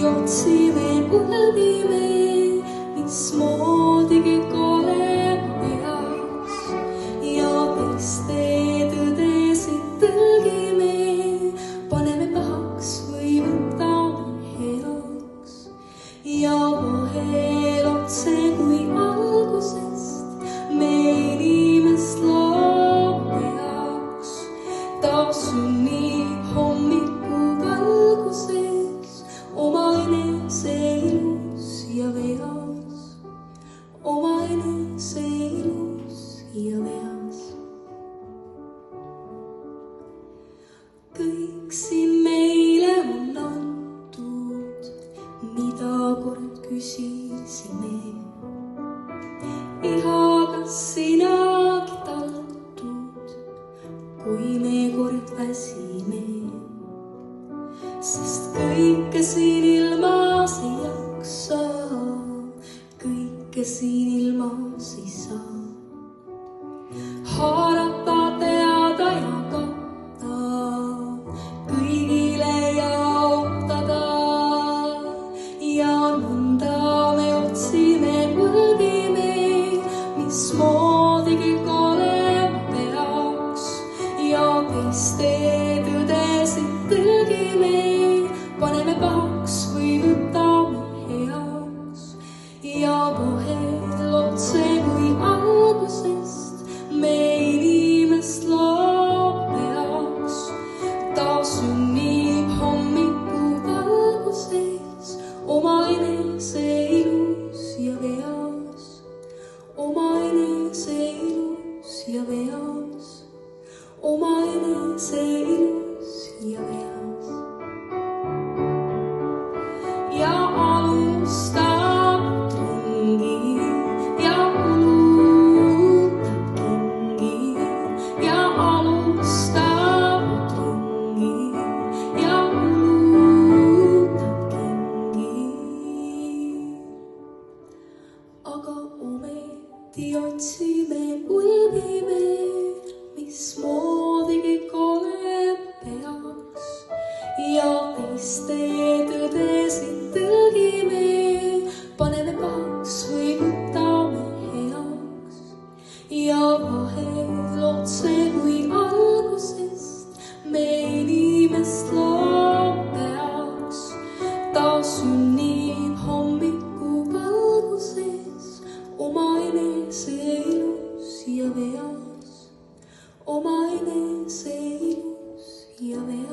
otsime, õlbime, mismoodi oleme heaks ja teiste tõdesid tõlgime, paneme pahaks või võtame heaks ja vahel otse kui algusest me inimest loome heaks. Ta sünnib hommiku valguses oma enese ilus ja veas, oma enese ilus ja veas. Kõik siin meile on antud, mida kord küsisime. Iha, kas sinagi taltud, kui me kord väsime, sest kõike siin ilmas ei jaksa, kõike siin ilmas ei saa. Haarata, teada ja katta, kõigile jaotada ja nõnda me otsime, mõõdime, mismoodi oleme heaks ja teiste tõdesid tõlgime, paneme pahaks või võtame heaks ja vahel otse kui algusest me inimest loome heaks. Ta sünnib hommiku valguses oma enese ilus ja veas, oma enese ilus ja veas, oma enese ilus ja veas. Ja alustab ringi ja uutab kingi ja alustab ringi ja uutab kingi. Aga ometi otsime, ulbime, mismoodi oleme heaks ja teiste tõdesid tõlgime, paneme pahaks või võtame heaks ja vahel otse kui algusest me inimest loome heaks. Ta sünnib hommiku valguses oma enese ilus ja veas, oma enese ilus ja veas.